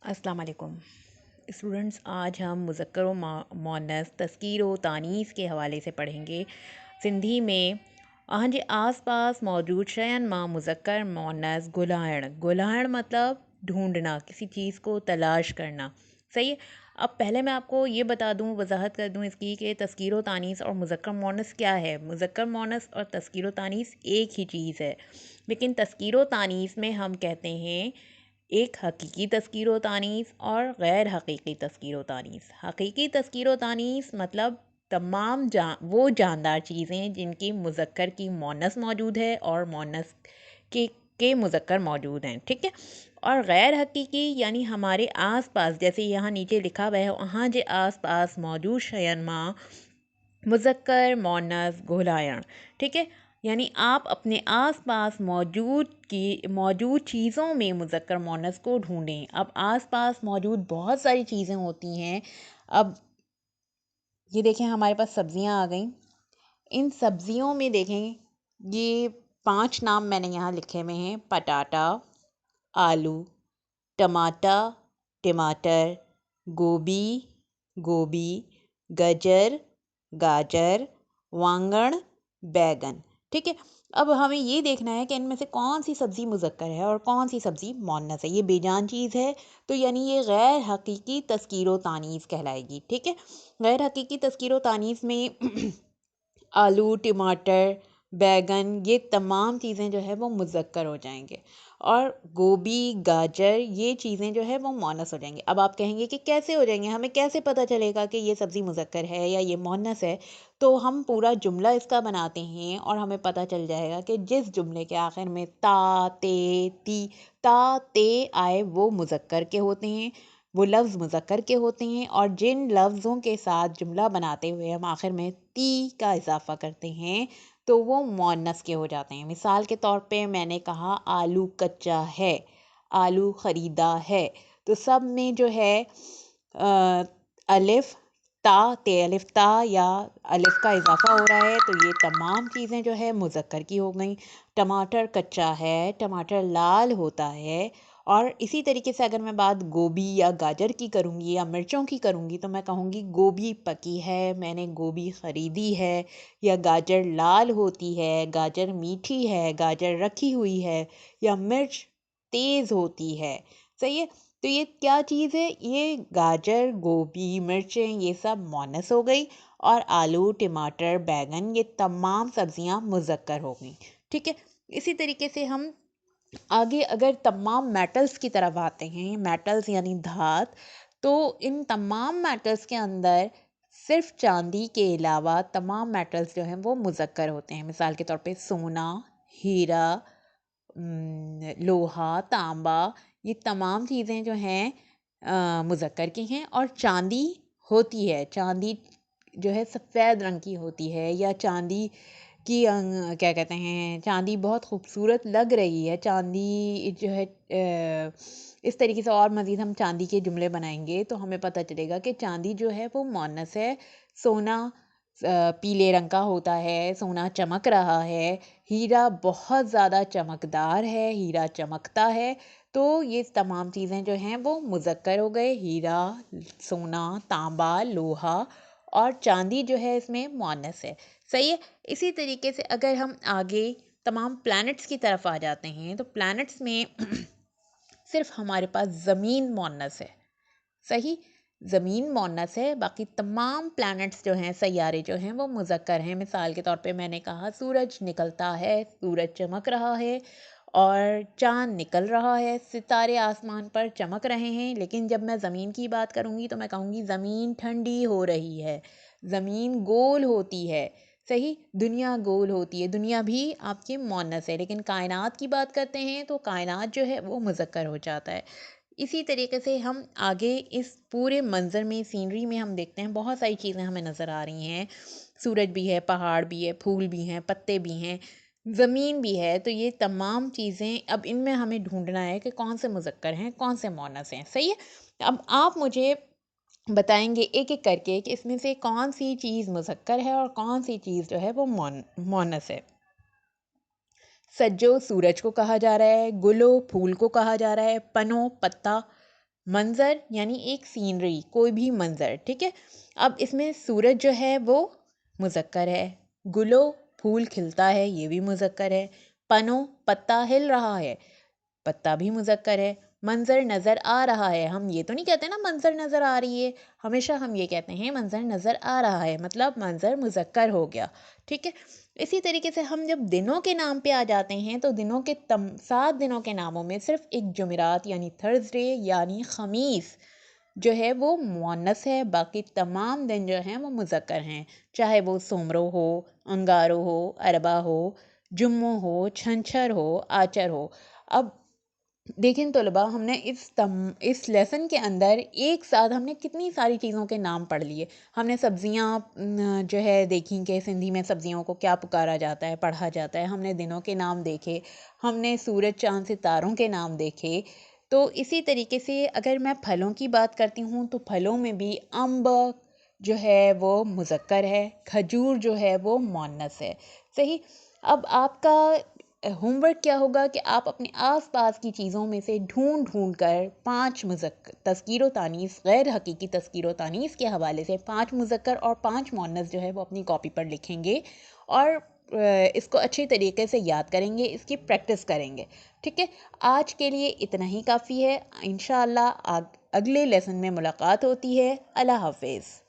अस्सलाम वालेकुम स्टूडेंट्स। आज हम मुज़क्कर व मुअन्नस तज़कीर व तानीस के हवाले से पढ़ेंगे। सिंधी में अहंजे आस पास मौजूद शयन मां मुज़क्कर मुअन्नस गुलाहण मतलब ढूंढना, किसी चीज़ को तलाश करना। सही है। अब पहले मैं आपको ये बता दूं, वजाहत कर दूं इसकी कि तज़कीर व तानीस और मुज़क्कर मुअन्नस क्या है। मुज़क्कर मुअन्नस और तज़कीर व तानीस एक ही चीज़ है, लेकिन तज़कीर व तानीस में हम कहते हैं एक हकीकी तज़कीर व तानीस और गैर हकीकी तज़कीर व तानीस। हकीकी तज़कीर व तानीस मतलब तमाम वो जानदार चीज़ें जिनकी मुज़क्कर की मुअन्नस मौजूद है और मुअन्नस के मुज़क्कर मौजूद हैं, ठीक है। और गैर हकीकी यानी हमारे आस पास, जैसे यहाँ नीचे लिखा हुआ है, वहाँ जे आस पास मौजूद शयन माँ मुज़क्कर मुअन्नस घोलायन, ठीक है। यानी आप अपने आसपास मौजूद चीज़ों में मुज़क्कर मुअन्नस को ढूंढें। अब आसपास मौजूद बहुत सारी चीज़ें होती हैं। अब ये देखें, हमारे पास सब्जियां आ गई। इन सब्जियों में देखें, ये 5 नाम मैंने यहाँ लिखे हुए हैं: पटाटा, आलू, टमाटर, टमाटर, गोभी, गोभी, गाजर, गाजर, वांगण, बैगन, ठीक है। अब हमें ये देखना है कि इनमें से कौन सी सब्ज़ी मुज़क्कर है और कौन सी सब्ज़ी मुअन्नस है। ये बेजान चीज़ है, तो यानी ये गैर हकीकी तज़कीर व तानीस कहलाएगी, ठीक है। गैर हकीकी तज़कीर व तानीस में आलू, टमाटर, बैगन, ये तमाम चीज़ें जो है वो मुज़क्कर हो जाएंगे, और गोभी, गाजर, ये चीज़ें जो है वो मुअन्नस हो जाएंगी। अब आप कहेंगे कि कैसे हो जाएंगे, हमें कैसे पता चलेगा कि ये सब्ज़ी मुज़क्कर है या ये मुअन्नस है। तो हम पूरा जुमला इसका बनाते हैं और हमें पता चल जाएगा कि जिस जुमले के आखिर में ता ते आए वो मुज़क्कर के होते हैं, वो लफ्ज़ मुज़क्कर के होते हैं। और जिन लफ्ज़ों के साथ जुमला बनाते हुए हम आखिर में ती का इजाफ़ा करते हैं तो वो मुअन्नस के हो जाते हैं। मिसाल के तौर पे मैंने कहा आलू कच्चा है, आलू ख़रीदा है, तो सब में जो है अलिफ अलिफ ता या अलिफ का इजाफ़ा हो रहा है, तो ये तमाम चीज़ें जो है मुज़क्कर की हो गई। टमाटर कच्चा है, टमाटर लाल होता है। और इसी तरीके से अगर मैं बात गोभी या गाजर की करूँगी या मिर्चों की करूँगी तो मैं कहूँगी गोभी पकी है, मैंने गोभी ख़रीदी है। या गाजर लाल होती है, गाजर मीठी है, गाजर रखी हुई है। या मिर्च तेज़ होती है। सही है। तो ये क्या चीज़ है, ये गाजर, गोभी, मिर्चें, ये सब मुअन्नस हो गई। और आलू, टमाटर, बैगन, ये तमाम सब्जियां मुज़क्कर हो गई, ठीक है। इसी तरीके से हम आगे अगर तमाम मेटल्स की तरफ आते हैं, मेटल्स यानी धात, तो इन तमाम मेटल्स के अंदर सिर्फ चांदी के अलावा तमाम मेटल्स जो हैं वो मुज़क्कर होते हैं। मिसाल के तौर पे सोना, हीरा, लोहा, तांबा, ये तमाम चीज़ें जो हैं मुज़क्कर की हैं। और चांदी होती है, चांदी जो है सफ़ेद रंग की होती है, या चांदी की क्या कहते हैं, चांदी बहुत खूबसूरत लग रही है। चांदी जो है इस तरीके से और मज़ीद हम चांदी के जुमले बनाएंगे तो हमें पता चलेगा कि चांदी जो है वो मुअन्नस है। सोना पीले रंग का होता है, सोना चमक रहा है। हीरा बहुत ज़्यादा चमकदार है, हीरा चमकता है। तो ये तमाम चीज़ें जो हैं वो मुज़क्कर हो गए: हीरा, सोना, तांबा, लोहा। और चांदी जो है इसमें मुअन्नस है। सही है। इसी तरीके से अगर हम आगे तमाम प्लैनेट्स की तरफ आ जाते हैं तो प्लैनेट्स में सिर्फ हमारे पास ज़मीन मुअन्नस है। सही, ज़मीन मुअन्नस है, बाकी तमाम प्लैनेट्स जो हैं, सैयारे जो हैं, वो मुज़क्कर हैं। मिसाल के तौर पे मैंने कहा सूरज निकलता है, सूरज चमक रहा है और चाँद निकल रहा है, सितारे आसमान पर चमक रहे हैं। लेकिन जब मैं ज़मीन की बात करूँगी तो मैं कहूँगी ज़मीन ठंडी हो रही है, ज़मीन गोल होती है। सही, दुनिया गोल होती है, दुनिया भी आपकी मुअन्नस है। लेकिन कायनात की बात करते हैं तो कायनात जो है वो मुज़क्कर हो जाता है। इसी तरीके से हम आगे इस पूरे मंज़र में, सीनरी में हम देखते हैं बहुत सारी चीज़ें हमें नज़र आ रही हैं। सूरज भी है, पहाड़ भी है, फूल भी हैं, पत्ते भी हैं, ज़मीन भी है। तो ये तमाम चीज़ें, अब इनमें हमें ढूंढना है कि कौन से मुज़क्कर हैं, कौन से मुअन्नस हैं। सही है। अब आप मुझे बताएंगे एक एक करके कि इसमें से कौन सी चीज़ मुज़क्कर है और कौन सी चीज़ जो है वो मुअन्नस है। सज्जो सूरज को कहा जा रहा है, गुलो फूल को कहा जा रहा है, पनो पत्ता, मंज़र यानी एक सीनरी, कोई भी मंज़र, ठीक है। अब इसमें सूरज जो है वो मुज़क्कर है, गुलो फूल खिलता है, ये भी मुज़क्कर है, पनो पत्ता हिल रहा है, पत्ता भी मुज़क्कर है, मंज़र नज़र आ रहा है, हम ये तो नहीं कहते ना मंज़र नज़र आ रही है, हमेशा हम ये कहते हैं मंज़र नज़र आ रहा है, मतलब मंज़र मुज़क्कर हो गया, ठीक है। इसी तरीके से हम जब दिनों के नाम पे आ जाते हैं तो दिनों के 7 दिनों के नामों में सिर्फ एक जुमेरात यानी थर्सडे यानी ख़मीस जो है वो मुअन्नस है, बाकी तमाम दिन जो हैं वो मुज़क्कर हैं, चाहे वो सोमरो हो, अंगारो हो, अरबा हो, जुम्मो हो, छंछर हो, आचर हो। अब देखें तलबा, हमने इस लेसन के अंदर एक साथ हमने कितनी सारी चीज़ों के नाम पढ़ लिए। हमने सब्ज़ियाँ जो है देखी कि सिंधी में सब्ज़ियों को क्या पुकारा जाता है, पढ़ा जाता है। हमने दिनों के नाम देखे, हमने सूरज चाँद सितारों के नाम देखे। तो इसी तरीके से अगर मैं फलों की बात करती हूँ तो फलों में भी अम्ब जो है वो मुज़क्कर है, खजूर जो है वो मुअन्नस है। सही। अब आपका होमवर्क क्या होगा कि आप अपने आस-पास की चीज़ों में से ढूँढ-ढूँढ कर 5 तज़कीर व तानीस, गैर हकीकी तज़कीर व तानीस के हवाले से 5 मुज़क्कर और 5 मुअन्नस जो है वो अपनी कॉपी पर लिखेंगे और इसको अच्छे तरीके से याद करेंगे, इसकी प्रैक्टिस करेंगे। ठीक है? आज के लिए इतना ही काफ़ी है। इंशाअल्लाह अगले लेसन में मुलाकात होती है। अल्लाह हाफ़िज़।